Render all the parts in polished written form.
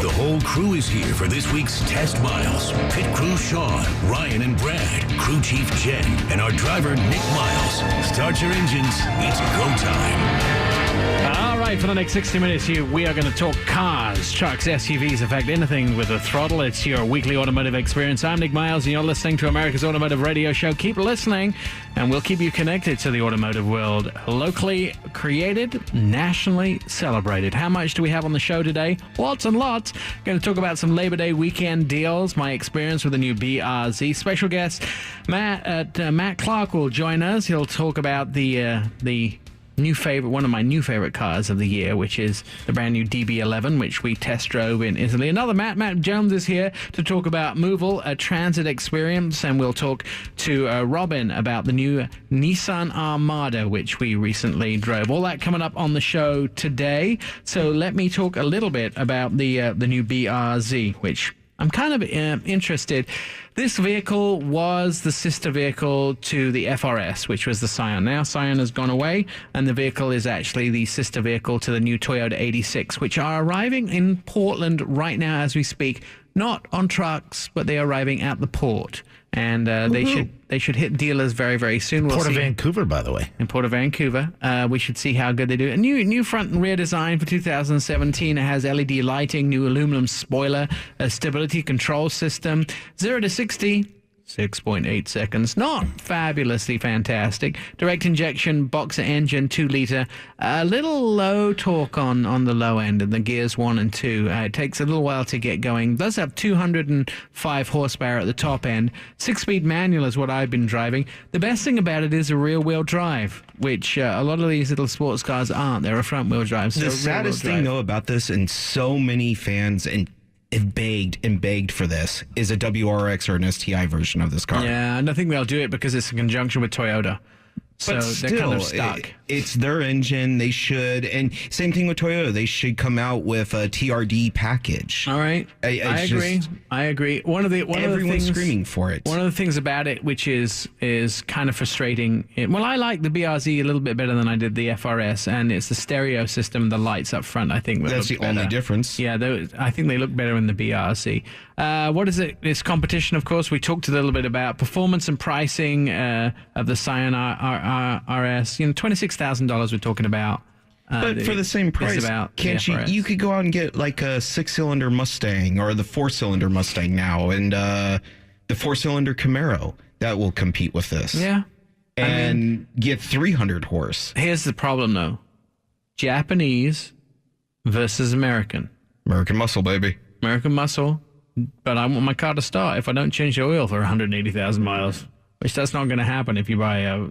The whole crew is here for this week's Test Miles. Pit crew Sean, Ryan, and Brad, crew chief Jen, and our driver Nick Miles. Start your engines. It's go time. All right, for the next 60 minutes here, we are going to talk cars, trucks, SUVs, in fact, anything with a throttle. It's your weekly automotive experience. I'm Nick Miles, and you're listening to America's Automotive Radio Show. Keep listening, and we'll keep you connected to the automotive world. Locally created, nationally celebrated. How much do we have on the show today? Lots and lots. Going to talk about some Labor Day weekend deals, my experience with the new BRZ. Special guest Matt Clark will join us. He'll talk about the one of my new favorite cars of the year, which is the brand new DB11, which we test drove in Italy. Another Matt Jones is here to talk about Movil, a transit experience, and we'll talk to Robin about the new Nissan Armada, which we recently drove. All that coming up on the show today. So let me talk a little bit about the new BRZ, which I'm kind of interested. This vehicle was the sister vehicle to the FRS, which was the Scion. Now Scion has gone away, and the vehicle is actually the sister vehicle to the new Toyota 86, which are arriving in Portland right now as we speak. Not on trucks, but they are arriving at the port. And they should hit dealers very, very soon. Port of Vancouver, by the way. In Port of Vancouver. We should see how good they do. A new front and rear design for 2017. It has LED lighting, new aluminum spoiler, a stability control system. 0 to 60, 6.8 seconds. Not fabulously fantastic. Direct injection boxer engine, 2-liter. A little low torque on the low end in the gears 1 and 2. It takes a little while to get going. Does have 205 horsepower at the top end. 6-speed manual is what I've been driving. The best thing about it is a rear-wheel drive, which a lot of these little sports cars aren't. They're a front-wheel drive. The saddest thing, though, about this, and so many fans have begged for this, is a WRX or an STI version of this car. Yeah, and I think they'll do it because it's in conjunction with Toyota. So but still, they're kind of stuck. It's their engine. They should. And same thing with Toyota. They should come out with a TRD package. All right. I agree. Everyone's screaming for it. One of the things about it, which is kind of frustrating. I like the BRZ a little bit better than I did the FRS, and it's the stereo system, the lights up front, I think. That's the only difference. Yeah, I think they look better in the BRZ. What is it? It's competition, of course. We talked a little bit about performance and pricing of the Scion RS. $26,000 we're talking about. But for the same price, you could go out and get like a 6-cylinder Mustang or the 4-cylinder Mustang now, and the 4-cylinder Camaro that will compete with this. Yeah. And get 300 horse. Here's the problem, though. Japanese versus American. American muscle, baby. American muscle. But I want my car to start if I don't change the oil for 180,000 miles, which that's not going to happen if you buy a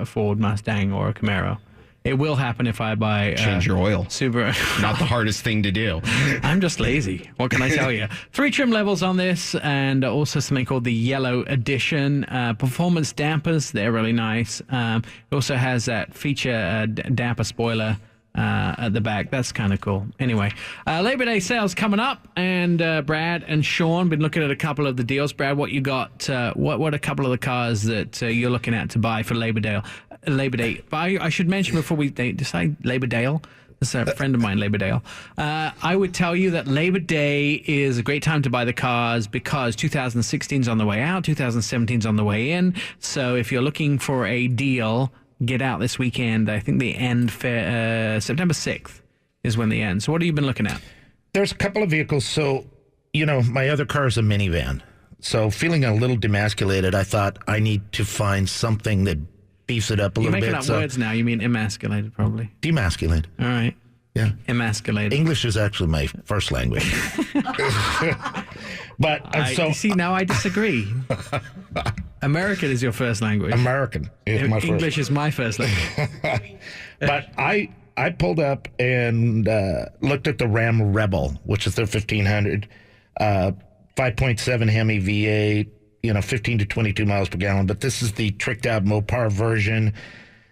Ford Mustang or a Camaro. It will happen if I buy change your oil. Super. Not the hardest thing to do. I'm just lazy. What can I tell you? 3 trim levels on this, and also something called the Yellow Edition. Performance dampers, they're really nice. It also has that feature damper spoiler at the back. That's kind of cool. Anyway, Labor Day sales coming up, and Brad and Sean been looking at a couple of the deals. Brad, what you got? What a couple of the cars that you're looking at to buy for Labor Day? But I should mention before we decide Labor Day. This is a friend of mine, Labor Day. I would tell you that Labor Day is a great time to buy the cars because 2016 is on the way out, 2017 is on the way in. So if you're looking for a deal, get out this weekend. I think they end September 6th is when they end. So what have you been looking at? There's a couple of vehicles. So, my other car is a minivan. So feeling a little demasculated, I thought I need to find something that beefs it up a little bit. You're making up words now. You mean emasculated, probably. Demasculated. All right. Yeah. Emasculated. English is actually my first language. But you see, now I disagree. American is your first language. American is my first. English is my first language. But I pulled up and looked at the Ram Rebel, which is their 1500, 5.7 Hemi V8, 15 to 22 miles per gallon. But this is the tricked out Mopar version,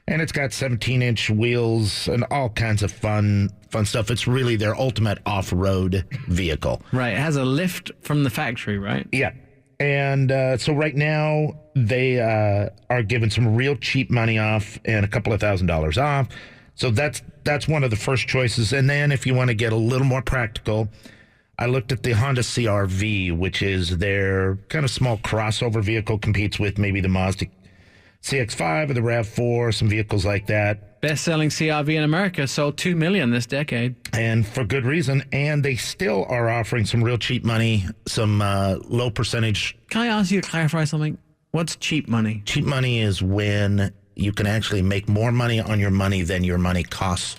and it's got 17-inch wheels and all kinds of fun stuff. It's really their ultimate off-road vehicle. Right. It has a lift from the factory, right? Yeah. And so right now they are giving some real cheap money off and a couple of $1,000s off. So that's one of the first choices. And then if you want to get a little more practical, I looked at the Honda CR-V, which is their kind of small crossover vehicle, competes with maybe the Mazda CX-5 or the RAV4, some vehicles like that. Best-selling CR-V in America, sold 2 million this decade. And for good reason. And they still are offering some real cheap money, some low percentage. Can I ask you to clarify something? What's cheap money? Cheap money is when you can actually make more money on your money than your money costs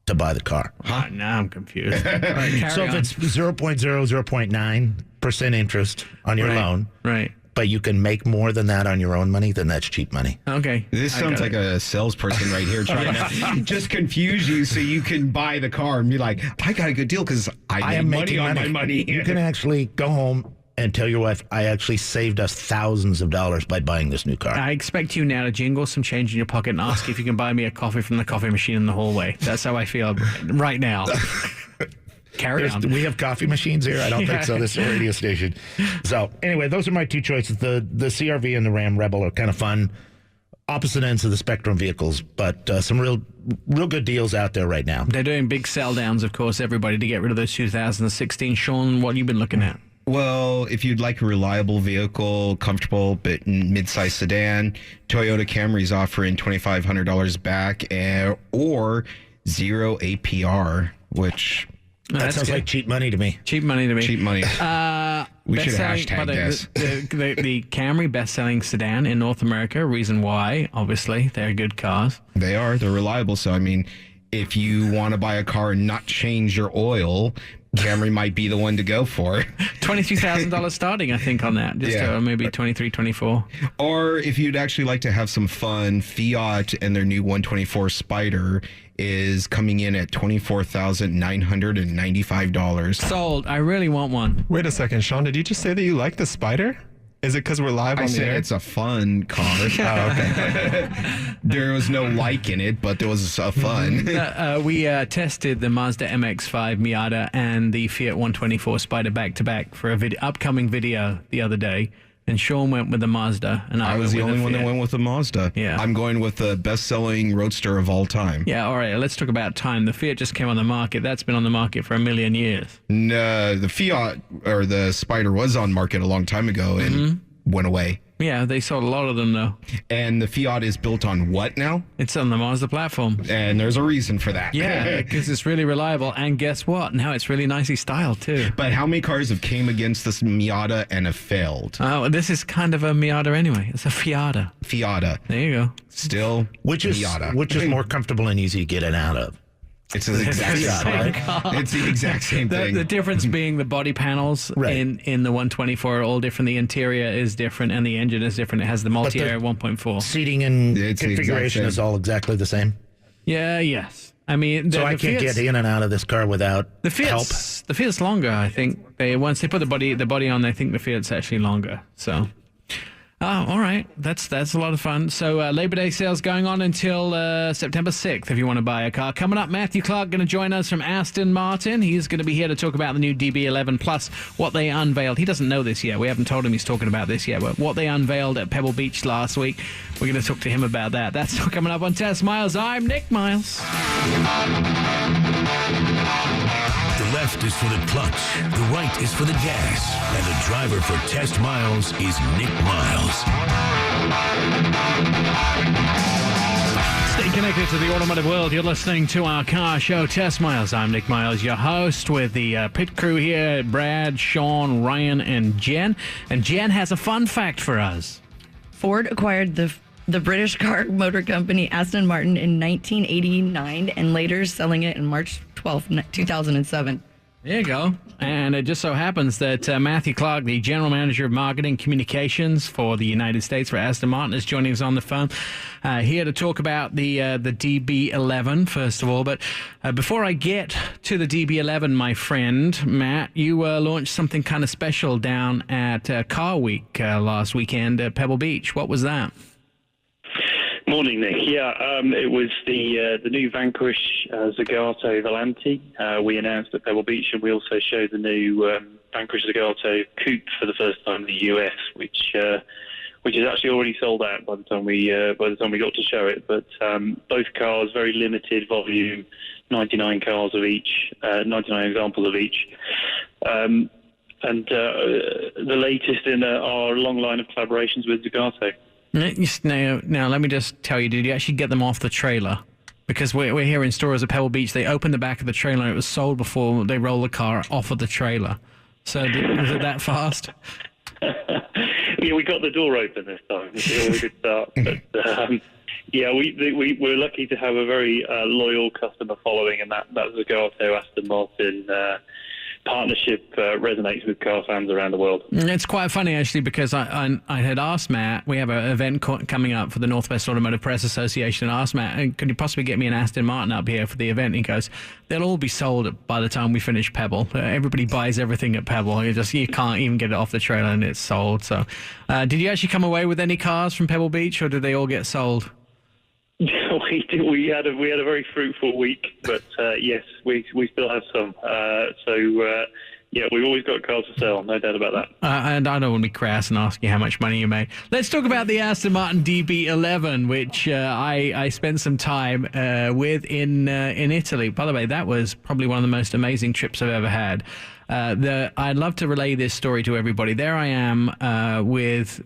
to buy the car. Huh? Now I'm confused. Right, so if it's 0.9% interest on your loan, right, but you can make more than that on your own money, then that's cheap money. Okay. This sounds like a salesperson right here trying to just confuse you so you can buy the car and be like, I got a good deal because I am making money on my money. You can actually go home and tell your wife, I actually saved us thousands of dollars by buying this new car. I expect you now to jingle some change in your pocket and ask if you can buy me a coffee from the coffee machine in the hallway. That's how I feel right now. Carry on. We have coffee machines here? I don't think so. This is a radio station. So anyway, those are my two choices. The CR-V and the Ram Rebel are kind of fun. Opposite ends of the spectrum vehicles, but some real good deals out there right now. They're doing big sell downs, of course, everybody, to get rid of those 2016. Sean, what have you been looking at? Well, if you'd like a reliable vehicle, comfortable but mid-size sedan, Toyota Camry's offering $2,500 back or 0 APR, which that sounds like cheap money to me. Cheap money to me. Cheap money. We should hashtag this. The Camry best-selling sedan in North America. Reason why, obviously, they're good cars. They are. They're reliable. So, I mean, if you want to buy a car and not change your oil, Camry might be the one to go for. $23,000 starting, I think, on that. Just maybe 23, 24. Or if you'd actually like to have some fun, Fiat and their new 124 Spider is coming in at $24,995. Sold. I really want one. Wait a second, Sean. Did you just say that you like the Spider? Is it because we're live on the air? It's a fun car. Oh, okay. There was no like in it, but there was a fun. We tested the Mazda MX-5 Miata and the Fiat 124 Spider back-to-back for a upcoming video the other day. And Sean went with the Mazda, and I was the only one that went with the Mazda. Yeah. I'm going with the best-selling roadster of all time. Yeah, all right, let's talk about time. The Fiat just came on the market. That's been on the market for 1 million years. No, the Fiat, or the Spider, was on market a long time ago and went away. Yeah, they sold a lot of them, though. And the Fiat is built on what now? It's on the Mazda platform. And there's a reason for that. Yeah, because it's really reliable. And guess what? Now it's really nicely styled, too. But how many cars have came against this Miata and have failed? Oh, this is kind of a Miata anyway. It's a Fiata. Fiata. There you go. Still Miata. Which is more comfortable and easy to get in and out of. It's the exact same car. It's the exact same thing. The difference being the body panels in the 124 are all different. The interior is different and the engine is different. It has the multi-air 1.4. Seating and configuration is all exactly the same? Yeah, yes. I mean, so I can't get in and out of this car without help? The Fiat's longer, I think. Once they put the body on, I think the Fiat's actually longer. So... Oh, all right. That's a lot of fun. So Labor Day sales going on until September 6th if you want to buy a car. Coming up, Matthew Clark going to join us from Aston Martin. He's going to be here to talk about the new DB11 plus what they unveiled. He doesn't know this yet. We haven't told him he's talking about this yet, but what they unveiled at Pebble Beach last week. We're going to talk to him about that. That's all coming up on Test Miles. I'm Nick Miles. The left is for the clutch, the right is for the gas, and the driver for Test Miles is Nick Miles. Stay connected to the automotive world. You're listening to our car show, Test Miles. I'm Nick Miles, your host, with the pit crew here, Brad, Sean, Ryan, and Jen. And Jen has a fun fact for us. Ford acquired the British car motor company Aston Martin in 1989 and later selling it in March 12, 2007. There you go. And it just so happens that Matthew Clark, the General Manager of Marketing Communications for the United States for Aston Martin, is joining us on the phone here to talk about the DB11, first of all. But before I get to the DB11, my friend, Matt, you launched something kind of special down at Car Week last weekend at Pebble Beach. What was that? Morning, Nick. Yeah, it was the new Vanquish Zagato Volante. We announced at Pebble Beach, and we also showed the new Vanquish Zagato Coupe for the first time in the US, which is actually already sold out by the time we got to show it. But both cars, very limited volume, 99 cars of each, 99 examples of each. and the latest in our long line of collaborations with Zagato. Now, let me just tell you, did you actually get them off the trailer? Because we're hearing stories at Pebble Beach. They opened the back of the trailer and it was sold before they rolled the car off of the trailer. So was it that fast? Yeah, we got the door open this time. It's always a good start. But, yeah, we're lucky to have a very loyal customer following, and that Zagato Aston Martin partnership resonates with car fans around the world. It's quite funny, actually, because I had asked Matt, we have an event coming up for the Northwest Automotive Press Association, and asked Matt, could you possibly get me an Aston Martin up here for the event? And he goes, they'll all be sold by the time we finish Pebble. Everybody buys everything at Pebble. You can't even get it off the trailer and it's sold. So did you actually come away with any cars from Pebble Beach, or did they all get sold? We had a very fruitful week, but yes, we still have some. Yeah, we've always got cars to sell, no doubt about that. And I don't want to be crass and ask you how much money you made. Let's talk about the Aston Martin DB11, which I spent some time with in Italy. By the way, that was probably one of the most amazing trips I've ever had. I'd love to relay this story to everybody. There I am with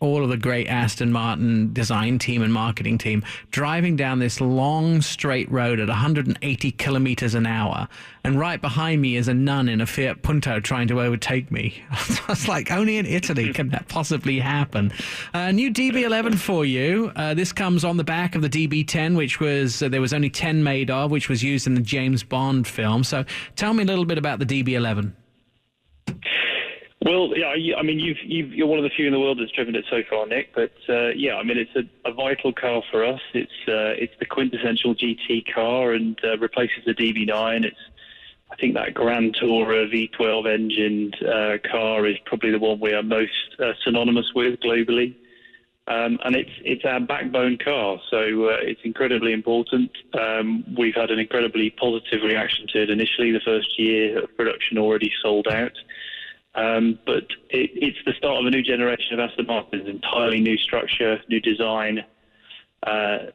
all of the great Aston Martin design team and marketing team driving down this long straight road at 180 kilometers an hour, and right behind me is a nun in a Fiat Punto trying to overtake me. It's like, only in Italy can that possibly happen. New DB11 for you. This comes on the back of the DB10, which was there was only 10 made of, which was used in the James Bond film. So tell me a little bit about the DB11. Well, yeah, I mean, you're one of the few in the world that's driven it so far, Nick. But yeah, I mean, it's a vital car for us. It's the quintessential GT car and replaces the DB9. I think that Grand Tourer V12 engined car is probably the one we are most synonymous with globally. And it's our backbone car, so it's incredibly important. We've had an incredibly positive reaction to it initially. The first year of production already sold out. But it's the start of a new generation of Aston Martins, entirely new structure, new design,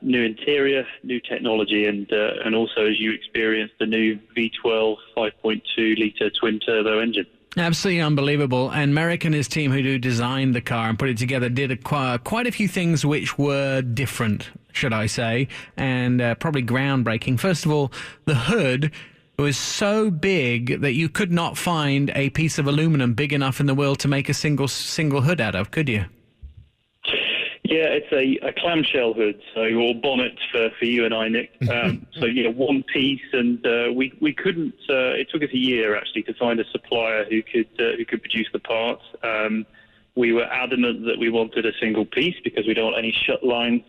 new interior, new technology, and also, as you experienced, the new V12 5.2-litre twin-turbo engine. Absolutely unbelievable. And Merrick and his team who designed the car and put it together did quite a few things which were different, should I say, and probably groundbreaking. First of all, the hood was so big that you could not find a piece of aluminum big enough in the world to make a single hood out of, could you? Yeah, it's a clamshell hood, or bonnet for you and I, Nick. So yeah, one piece, and we couldn't. It took us a year actually to find a supplier who could produce the parts. We were adamant that we wanted a single piece because we don't want any shut lines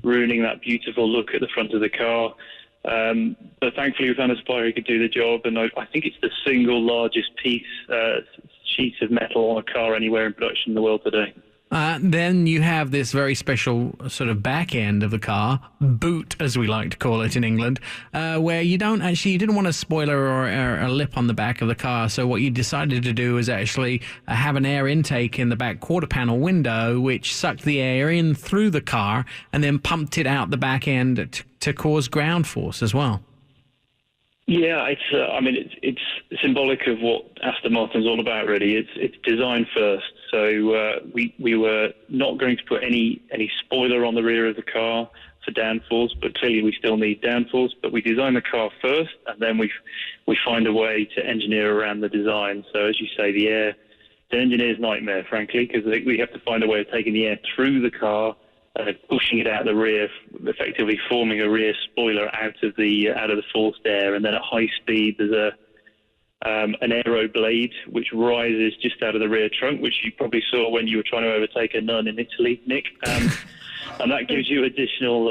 ruining that beautiful look at the front of the car. But thankfully we found a supplier who could do the job, and I think it's the single largest sheet of metal on a car anywhere in production in the world today. Then you have this very special sort of back end of the car, boot as we like to call it in England, where you didn't want a spoiler or a lip on the back of the car. So what you decided to do is actually have an air intake in the back quarter panel window, which sucked the air in through the car and then pumped it out the back end to cause ground force as well. Yeah, it's symbolic of what Aston Martin's all about, really. It's design first. So we were not going to put any spoiler on the rear of the car for downforce, but clearly we still need downforce. But we design the car first, and then we find a way to engineer around the design. So as you say, it's an engineer's nightmare, frankly, because we have to find a way of taking the air through the car, pushing it out the rear, effectively forming a rear spoiler out of the forced air, and then at high speed there's an aero blade which rises just out of the rear trunk, which you probably saw when you were trying to overtake a nun in Italy, Nick. And that gives you additional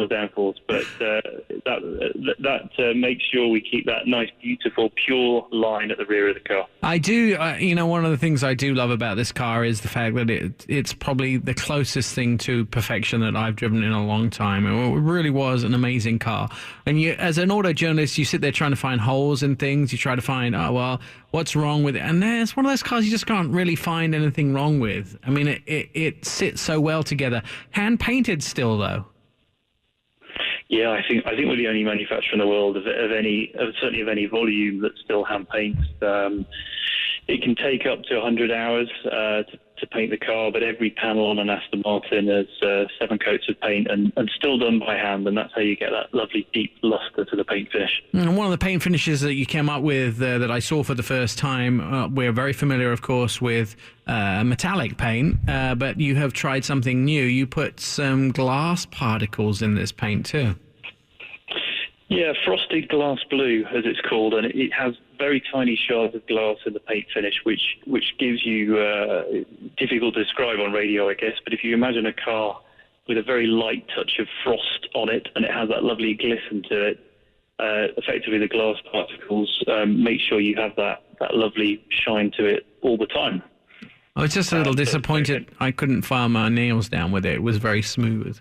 downforce, but that makes sure we keep that nice, beautiful, pure line at the rear of the car. I do, one of the things I do love about this car is the fact that it's probably the closest thing to perfection that I've driven in a long time. It really was an amazing car. And you, as an auto journalist, you sit there trying to find holes in things. You try to find, what's wrong with it? And it's one of those cars you just can't really find anything wrong with. I mean, it sits so well together. Hand painted still, though. Yeah, I think we're the only manufacturer in the world certainly of any volume that still hand paints. It can take up to 100 hours to paint the car, but every panel on an Aston Martin has 7 coats of paint and still done by hand, and that's how you get that lovely deep luster to the paint finish. And one of the paint finishes that you came up with that I saw for the first time, we're very familiar, of course, with metallic paint, but you have tried something new. You put some glass particles in this paint too. Yeah, frosted glass blue, as it's called, and it has very tiny shards of glass in the paint finish, which gives you difficult to describe on radio, I guess. But if you imagine a car with a very light touch of frost on it, and it has that lovely glisten to it, effectively the glass particles make sure you have that lovely shine to it all the time. I was just a little disappointed I couldn't file my nails down with it. It was very smooth.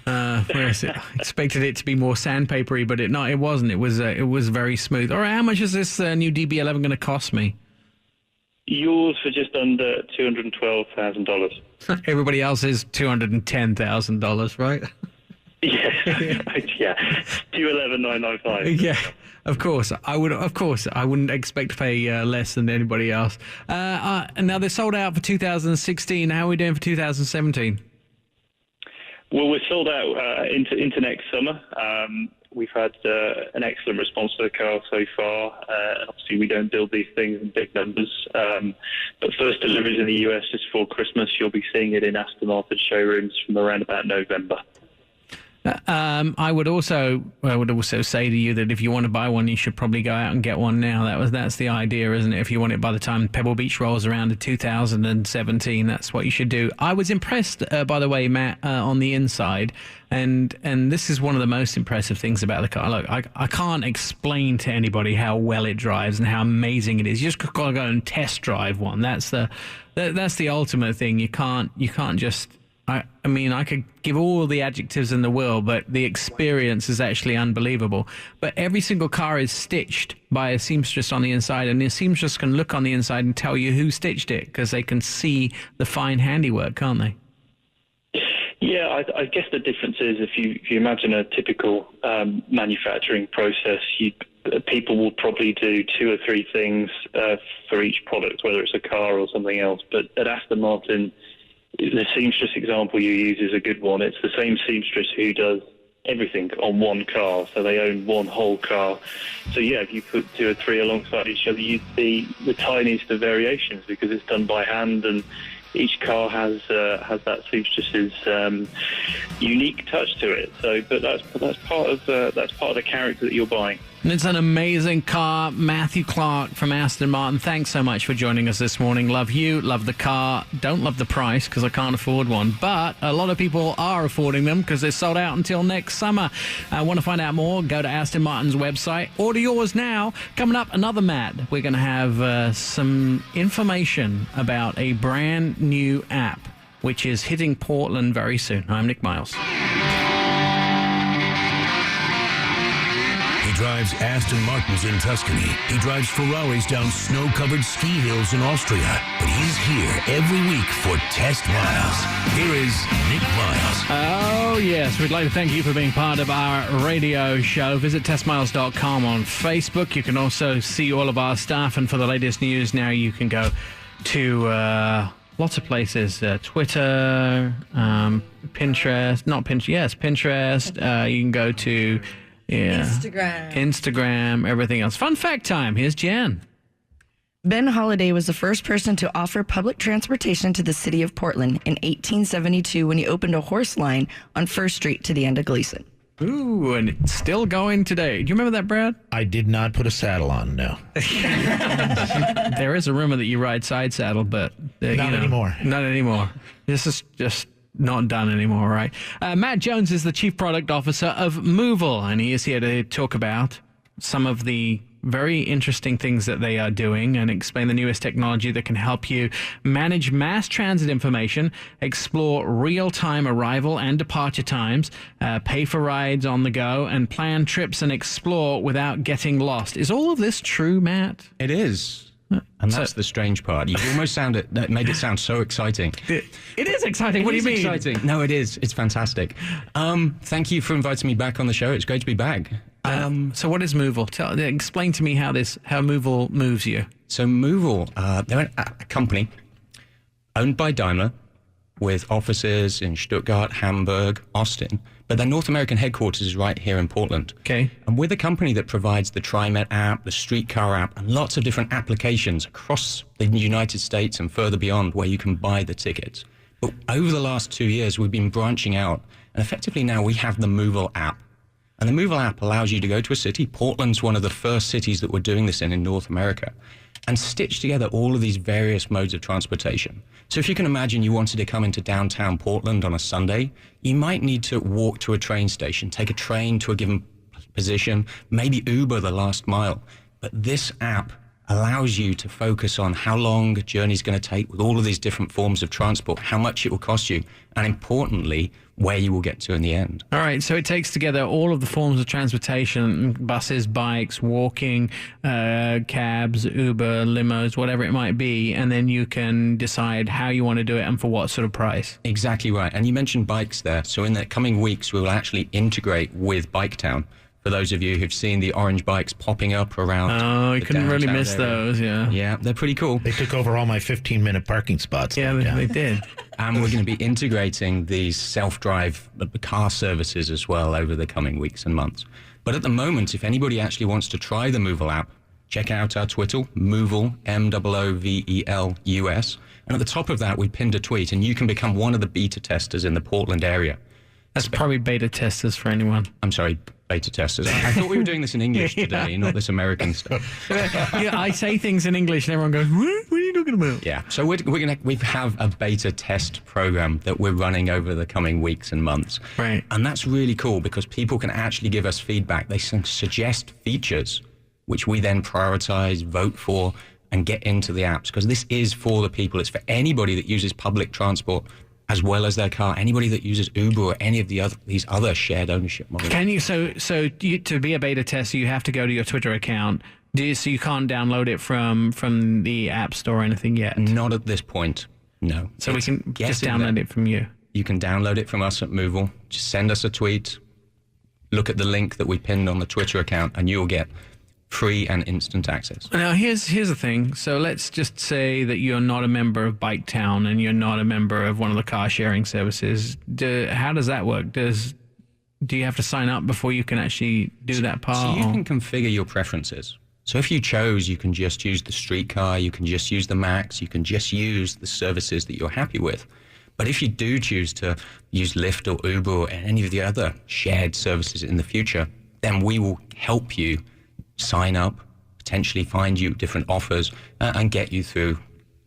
Whereas I expected it to be more sandpapery, but it wasn't. It was very smooth. All right, how much is this new DB11 going to cost me? Yours for just under $212,000. Everybody else is $210,000, right? Yeah, 211,995. Yeah, of course. I wouldn't expect to pay less than anybody else. And now they're sold out for 2016. How are we doing for 2017? Well, we're sold out into next summer. We've had an excellent response to the car so far. Obviously, we don't build these things in big numbers. But first deliveries in the US just before Christmas. You'll be seeing it in Aston Martin showrooms from around about November. I would also say to you that if you want to buy one, you should probably go out and get one now. That's the idea, isn't it? If you want it by the time Pebble Beach rolls around in 2017, that's what you should do. I was impressed, by the way, Matt, on the inside, and this is one of the most impressive things about the car. Look, I can't explain to anybody how well it drives and how amazing it is. You just got to go and test drive one. That's the ultimate thing. You can't just. I mean, I could give all the adjectives in the world, but the experience is actually unbelievable. But every single car is stitched by a seamstress on the inside, and the seamstress can look on the inside and tell you who stitched it because they can see the fine handiwork, can't they? Yeah, I guess the difference is if you imagine a typical manufacturing process, people will probably do 2 or 3 things for each product, whether it's a car or something else. But at Aston Martin, the seamstress example you use is a good one. It's the same seamstress who does everything on one car, so they own one whole car. So yeah, if you put 2 or 3 alongside each other, you'd see the tiniest of variations because it's done by hand, and each car has that seamstress's unique touch to it. So, but that's part of the character that you're buying. And it's an amazing car. Matthew Clark from Aston Martin, thanks so much for joining us this morning. Love you, love the car. Don't love the price because I can't afford one. But a lot of people are affording them because they're sold out until next summer. Want to find out more? Go to Aston Martin's website. Order yours now. Coming up, another Matt. We're going to have some information about a brand new app which is hitting Portland very soon. I'm Nick Miles. He drives Aston Martins in Tuscany. He drives Ferraris down snow-covered ski hills in Austria. But he's here every week for Test Miles. Here is Nick Miles. Oh, yes. We'd like to thank you for being part of our radio show. Visit testmiles.com on Facebook. You can also see all of our stuff. And for the latest news now, you can go to lots of places. Twitter, Pinterest. Not Pinterest. Yes, Pinterest. You can go to... Yeah. Instagram, everything else. Fun fact time. Here's Jen. Ben Holiday was the first person to offer public transportation to the city of Portland in 1872 when he opened a horse line on First Street to the end of Gleason. Ooh, and it's still going today. Do you remember that, Brad? I did not put a saddle on, no. There is a rumor that you ride side saddle, but... Not anymore. Not anymore. This is just... not done anymore, right? Matt Jones is the Chief Product Officer of Movil, and he is here to talk about some of the very interesting things that they are doing and explain the newest technology that can help you manage mass transit information, explore real-time arrival and departure times, pay for rides on the go, and plan trips and explore without getting lost. Is all of this true, Matt? It is. And that's the strange part. You almost that made it sound so exciting. It is exciting. What do you mean? Exciting. No, it is. It's fantastic. Thank you for inviting me back on the show. It's great to be back. So what is Movil? Explain to me how Movil moves you. So Movil, they're a company owned by Daimler with offices in Stuttgart, Hamburg, Austin, but their North American headquarters is right here in Portland. Okay. And we're the company that provides the TriMet app, the Streetcar app, and lots of different applications across the United States and further beyond where you can buy the tickets. But over the last 2 years, we've been branching out, and effectively now we have the Movil app. And the Movil app allows you to go to a city. Portland's one of the first cities that we're doing this in North America, and stitch together all of these various modes of transportation. So if you can imagine you wanted to come into downtown Portland on a Sunday, you might need to walk to a train station, take a train to a given position, maybe Uber the last mile. But this app allows you to focus on how long a journey is going to take with all of these different forms of transport, how much it will cost you, and importantly, where you will get to in the end. All right, so it takes together all of the forms of transportation, buses, bikes, walking, cabs, Uber, limos, whatever it might be, and then you can decide how you want to do it and for what sort of price. Exactly right. And you mentioned bikes there. So in the coming weeks, we will actually integrate with Biketown. For those of you who've seen the orange bikes popping up around. Oh, you couldn't really miss those, yeah. Yeah, they're pretty cool. They took over all my 15-minute parking spots. Yeah, they did. And we're going to be integrating these self-drive car services as well over the coming weeks and months. But at the moment, if anybody actually wants to try the Movil app, check out our Twitter, Movil, MOOVELUS. And at the top of that, we pinned a tweet, and you can become one of the beta testers in the Portland area. That's probably beta testers for anyone. I'm sorry, beta testers. I thought we were doing this in English today, not this American stuff. Yeah, I say things in English and everyone goes, what are you talking about? Yeah, so we have a beta test program that we're running over the coming weeks and months. Right. And that's really cool because people can actually give us feedback. They can suggest features, which we then prioritize, vote for, and get into the apps. Because this is for the people. It's for anybody that uses public transport as well as their car, anybody that uses Uber or any of these other shared ownership models. Can you, to be a beta tester, you have to go to your Twitter account. So you can't download it from the App Store or anything yet? Not at this point, no. So we can just download it from you? You can download it from us at Movil. Just send us a tweet, look at the link that we pinned on the Twitter account, and you'll get free and instant access. Now, here's the thing. So let's just say that you're not a member of Biketown and you're not a member of one of the car sharing services. How does that work? Do you have to sign up before you can actually do that part? So you can configure your preferences. So if you chose, you can just use the Streetcar, you can just use the Max, you can just use the services that you're happy with. But if you do choose to use Lyft or Uber or any of the other shared services in the future, then we will help you sign up, potentially find you different offers, and get you through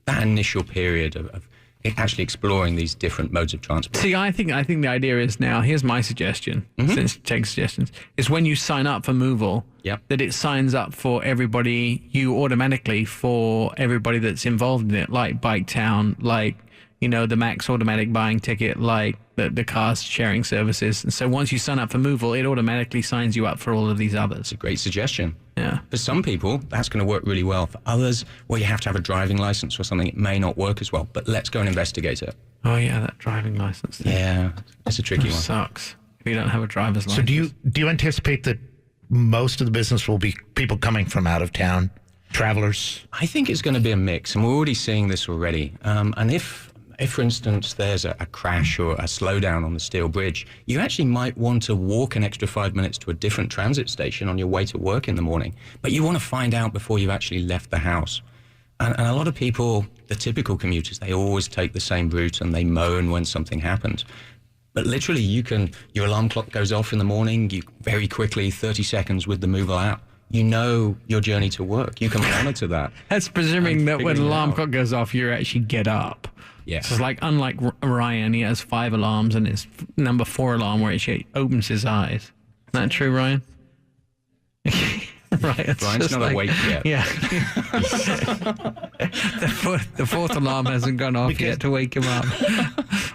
that initial period of actually exploring these different modes of transport. See, I think the idea is now, here's my suggestion, since you take suggestions, is when you sign up for Movil, that it signs up for everybody, you automatically for everybody that's involved in it, like Biketown, like, the Max automatic buying ticket, like the car sharing services. And so once you sign up for Movil, it automatically signs you up for all of these others. It's a great suggestion. Yeah. For some people, that's going to work really well. For others, you have to have a driving license or something, it may not work as well. But let's go and investigate it. Oh, yeah, that driving license thing. Yeah, it's a tricky one. Sucks if you don't have a driver's license. So do you anticipate that most of the business will be people coming from out of town, travelers? I think it's going to be a mix, and we're already seeing this already. And if, for instance, there's a crash or a slowdown on the steel bridge, you actually might want to walk an extra 5 minutes to a different transit station on your way to work in the morning. But you want to find out before you've actually left the house. And a lot of people, the typical commuters, they always take the same route and they moan when something happens. But literally, your alarm clock goes off in the morning, you very quickly, 30 seconds with the Movil app, you know your journey to work. You can monitor that. That's presuming that when the alarm clock goes off, you actually get up. Yeah. So it's unlike Ryan, he has 5 alarms and it's number 4 alarm where he opens his eyes. Isn't that true, Ryan? Right. Ryan's not awake yet. Yeah. the fourth alarm hasn't gone off yet to wake him up.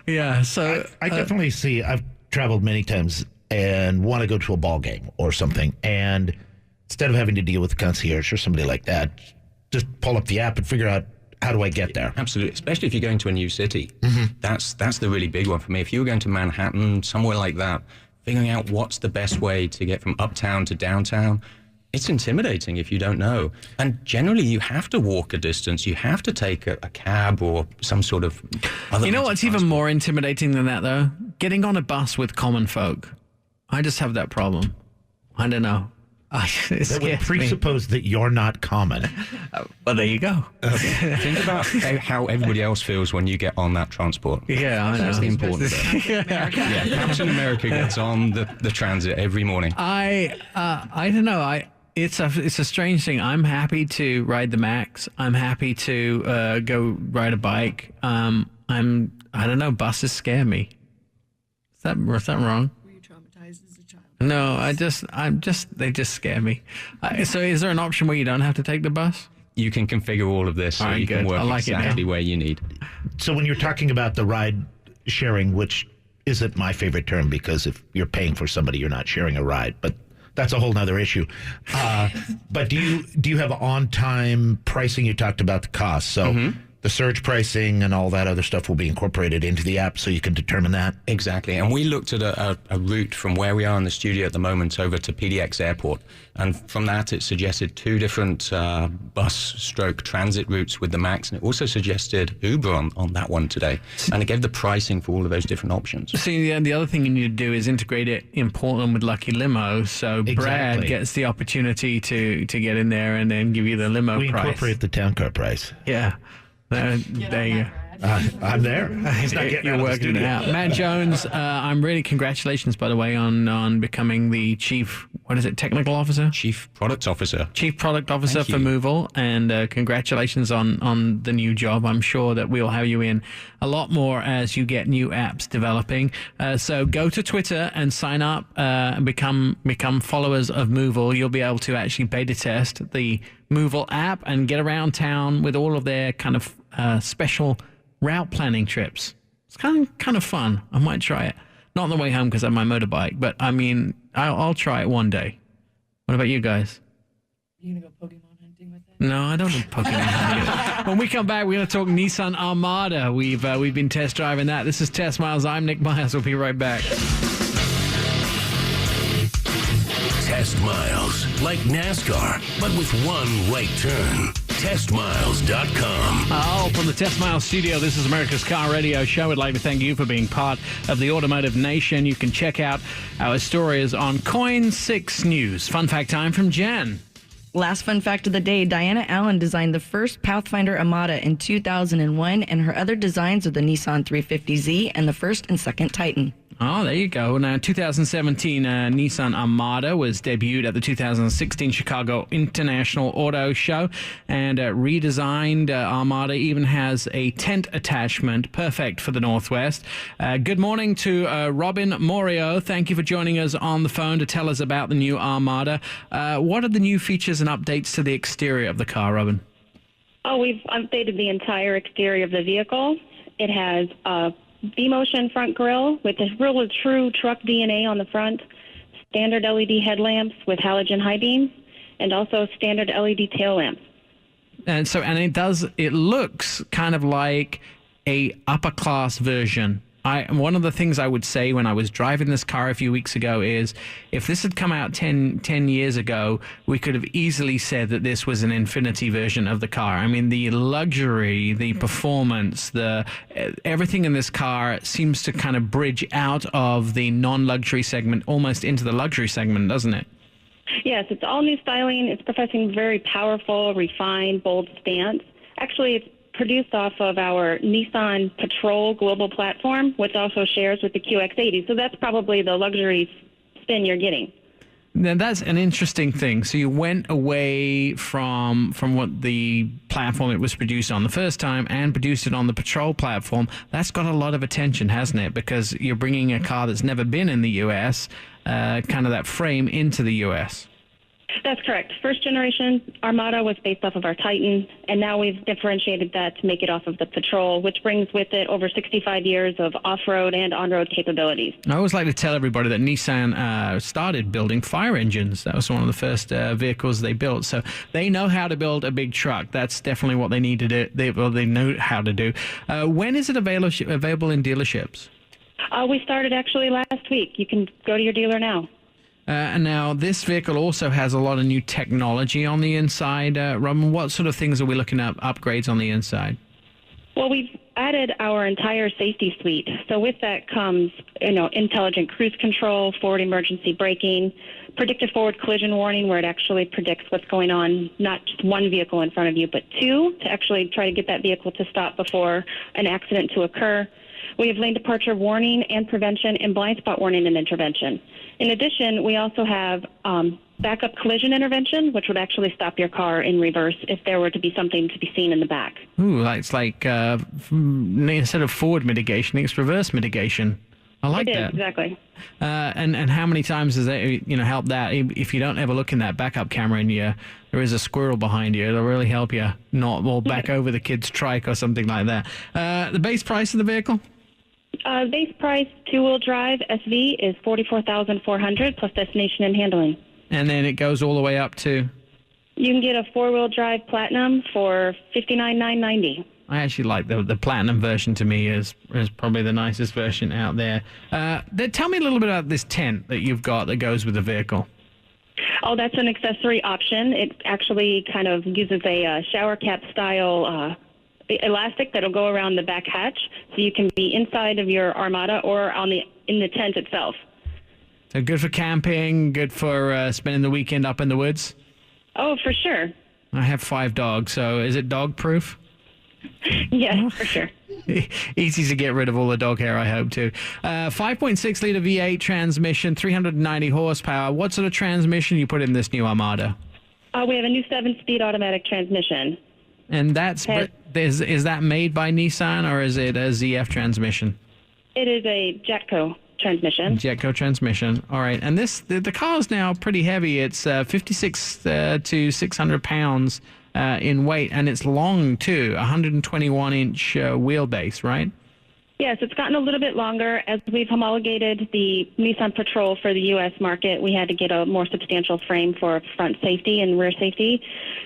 Yeah. So I definitely see. I've traveled many times and want to go to a ball game or something, and instead of having to deal with the concierge or somebody like that, just pull up the app and figure out, how do I get there? Absolutely, especially if you're going to a new city. That's the really big one for me. If you were going to Manhattan, somewhere like that, figuring out what's the best way to get from uptown to downtown, it's intimidating if you don't know. And generally, you have to walk a distance. You have to take a cab or some sort of other. You know what's even more intimidating than that, though? Getting on a bus with common folk. I just have that problem. I don't know. That would presuppose that you're not common. Well, there you go. Think about how everybody else feels when you get on that transport. Yeah, I know. That's the important bit. Yeah, Captain America gets on the transit every morning. I don't know. It's a strange thing. I'm happy to ride the Max. I'm happy to go ride a bike. I don't know. Buses scare me. Is that wrong? Were you traumatized as a child? No, they just scare me. So is there an option where you don't have to take the bus? You can configure all of this so All right, you can good. work I like it now. exactly where you need. So when you're talking about the ride sharing, which isn't my favorite term because if you're paying for somebody, you're not sharing a ride, but that's a whole nother issue. But do you have on-time pricing? You talked about the cost. So the surge pricing and all that other stuff will be incorporated into the app so you can determine that? Exactly. And we looked at a route from where we are in the studio at the moment over to PDX Airport. And from that, it suggested 2 different bus/transit routes with the Max. And it also suggested Uber on that one today. And it gave the pricing for all of those different options. See, the other thing you need to do is integrate it in Portland with Lucky Limo. So Brad gets the opportunity to get in there and then give you the limo We price. incorporate the town car price. Yeah. There you go. I'm there. He's not getting You're out of the working it studio. out. Matt Jones, I'm really congratulations, by the way, on becoming the chief, technical officer? Chief Product Officer. Chief Product Officer Thank for you. Movil, and congratulations on the new job. I'm sure that we'll have you in a lot more as you get new apps developing. So go to Twitter and sign up and become followers of Movil. You'll be able to actually beta test the Movil app and get around town with all of their kind of special route planning trips. It's kind of fun. I might try it. Not on the way home because I have my motorbike, but I mean, I'll try it one day. What about you guys? You gonna go Pokemon hunting with it? No, I don't do Pokemon hunting. When we come back, we're going to talk Nissan Armada. We've been test driving that. This is Test Miles. I'm Nick Miles. We'll be right back. Test Miles, like NASCAR, but with one right turn. TestMiles.com. From the Test Miles studio, this is America's Car Radio Show. We'd like to thank you for being part of the Automotive Nation. You can check out our stories on Coin 6 News. Fun fact time from Jen. Last fun fact of the day, Diana Allen designed the first Pathfinder Armada in 2001, and her other designs are the Nissan 350Z and the first and second Titan. Oh, there you go. Now, 2017 Nissan Armada was debuted at the 2016 Chicago International Auto Show, and redesigned Armada even has a tent attachment, perfect for the Northwest. Good morning to Robin Morio. Thank you for joining us on the phone to tell us about the new Armada. What are the new features and updates to the exterior of the car, Robin? Oh, we've updated the entire exterior of the vehicle. It has a V-motion front grille with a real true truck DNA on the front, standard LED headlamps with halogen high beams, and also standard LED tail lamps. And it looks kind of like a upper class version. One of the things I would say when I was driving this car a few weeks ago is, if this had come out 10 years ago, we could have easily said that this was an Infiniti version of the car. I mean, the luxury, the performance, everything in this car seems to kind of bridge out of the non-luxury segment almost into the luxury segment, doesn't it? Yes, it's all new styling. It's professing very powerful, refined, bold stance. Actually, it's produced off of our Nissan Patrol global platform, which also shares with the QX80. So that's probably the luxury spin you're getting. Now, that's an interesting thing. So you went away from what the platform it was produced on the first time and produced it on the Patrol platform. That's got a lot of attention, hasn't it? Because you're bringing a car that's never been in the U.S., kind of that frame into the U.S. That's correct. First generation Armada was based off of our Titan, and now we've differentiated that to make it off of the Patrol, which brings with it over 65 years of off-road and on-road capabilities. I always like to tell everybody that Nissan started building fire engines. That was one of the first vehicles they built. So they know how to build a big truck. That's definitely what they need to do. They know how to do. When is it available in dealerships? We started actually last week. You can go to your dealer now. And now this vehicle also has a lot of new technology on the inside. Robin, what sort of things are we looking at upgrades on the inside? Well, we've added our entire safety suite. So with that comes, intelligent cruise control, forward emergency braking, predictive forward collision warning, where it actually predicts what's going on, not just one vehicle in front of you, but two, to actually try to get that vehicle to stop before an accident to occur. We have lane departure warning and prevention and blind spot warning and intervention. In addition, we also have backup collision intervention, which would actually stop your car in reverse if there were to be something to be seen in the back. Ooh, it's like instead of forward mitigation, it's reverse mitigation. I like it is, that. Exactly. And how many times does that help that? If you don't ever look in that backup camera and there is a squirrel behind you, it'll really help you not roll back over the kid's trike or something like that. The base price of the vehicle? Base price two-wheel drive SV is $44,400 plus destination and handling. And then it goes all the way up to? You can get a four-wheel drive Platinum for $59,990. I actually like the Platinum version. To me is probably the nicest version out there. Tell me a little bit about this tent that you've got that goes with the vehicle. Oh, that's an accessory option. It actually kind of uses a shower cap style elastic that'll go around the back hatch, so you can be inside of your Armada or in the tent itself. So good for camping, good for spending the weekend up in the woods? Oh, for sure. I have 5 dogs, so is it dog proof? Yeah, for sure. Easy to get rid of all the dog hair, I hope, too. 5.6 litre V8 transmission, 390 horsepower. What sort of transmission you put in this new Armada? We have a new 7-speed automatic transmission. And is that made by Nissan, or is it a ZF transmission? It is a Jetco transmission. Jetco transmission. All right. And the car's now pretty heavy. It's 56 to 600 pounds in weight, and it's long too, 121-inch wheelbase, right? Yes, it's gotten a little bit longer. As we've homologated the Nissan Patrol for the U.S. market, we had to get a more substantial frame for front safety and rear safety.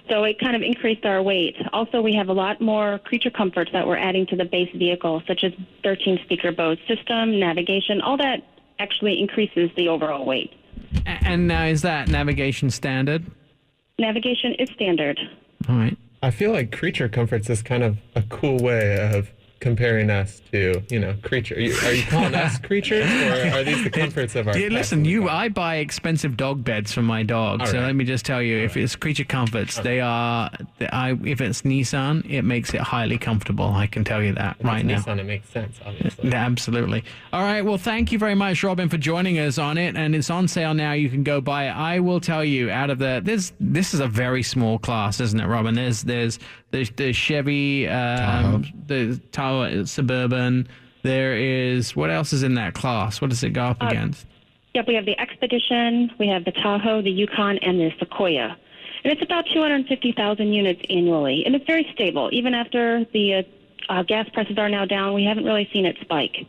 So it kind of increased our weight. Also, we have a lot more creature comforts that we're adding to the base vehicle, such as 13-speaker Bose system, navigation. All that actually increases the overall weight. And now, is that navigation standard? Navigation is standard. All right. I feel like creature comforts is kind of a cool way of comparing us to, creature. Are you calling us creatures, or are these the comforts of our... Yeah, listen, I buy expensive dog beds for my dog, all so right. let me just tell you, if it's creature comforts, if it's Nissan, it makes it highly comfortable. I can tell you that right now. Nissan, it makes sense, obviously. Absolutely. All right, well, thank you very much, Robin, for joining us on it, and it's on sale now. You can go buy it. I will tell you, this is a very small class, isn't it, Robin? There's the Chevy, the Tahoe Suburban. There is, what else is in that class? What does it go up against? Yep, we have the Expedition, we have the Tahoe, the Yukon, and the Sequoia. And it's about 250,000 units annually, and it's very stable. Even after the gas prices are now down, we haven't really seen it spike.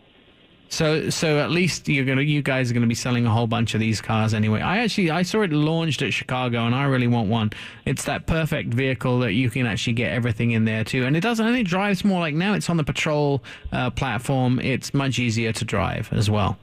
So at least you guys are gonna be selling a whole bunch of these cars anyway. I saw it launched at Chicago, and I really want one. It's that perfect vehicle that you can actually get everything in there too, and it drives more like, now it's on the Patrol platform. It's much easier to drive as well.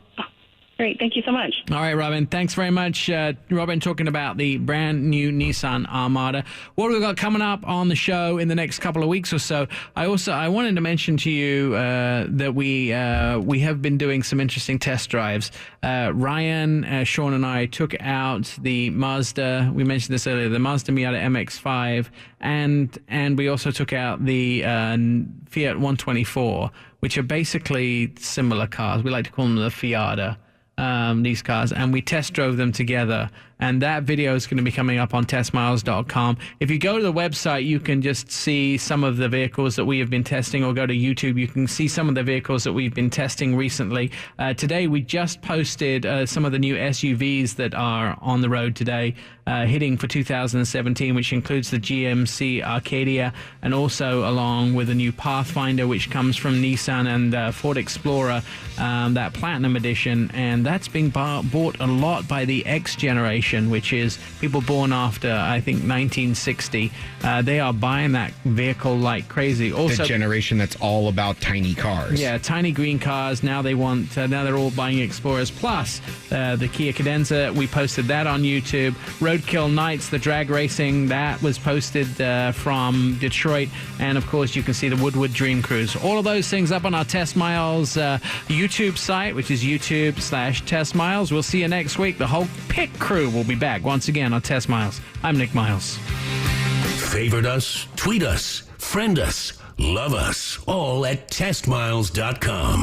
Great. Thank you so much. All right, Robin. Thanks very much. Robin talking about the brand new Nissan Armada. What have we got coming up on the show in the next couple of weeks or so? I wanted to mention to you that we have been doing some interesting test drives. Ryan, Sean, and I took out the Mazda. We mentioned this earlier, the Mazda Miata MX-5, and we also took out the Fiat 124, which are basically similar cars. We like to call them the Fiata. These cars, and we test drove them together, and that video is going to be coming up on testmiles.com. If you go to the website, you can just see some of the vehicles that we have been testing, or go to YouTube, you can see some of the vehicles that we've been testing recently. Today, we just posted some of the new SUVs that are on the road today, hitting for 2017, which includes the GMC Arcadia, and also along with a new Pathfinder, which comes from Nissan, and Ford Explorer, that Platinum Edition. And that's being bought a lot by the X generation, which is people born after, I think, 1960. They are buying that vehicle like crazy. Also, the generation that's all about tiny cars. Yeah, tiny green cars. Now they want. Now they're all buying Explorers. Plus, the Kia Cadenza. We posted that on YouTube. Roadkill Nights, the drag racing, that was posted from Detroit. And of course, you can see the Woodward Dream Cruise. All of those things up on our Test Miles YouTube site, which is YouTube/Test Miles. We'll see you next week. The whole pit crew will be back once again on Test Miles. I'm Nick Miles. Favorite us, tweet us, friend us, love us, all at testmiles.com.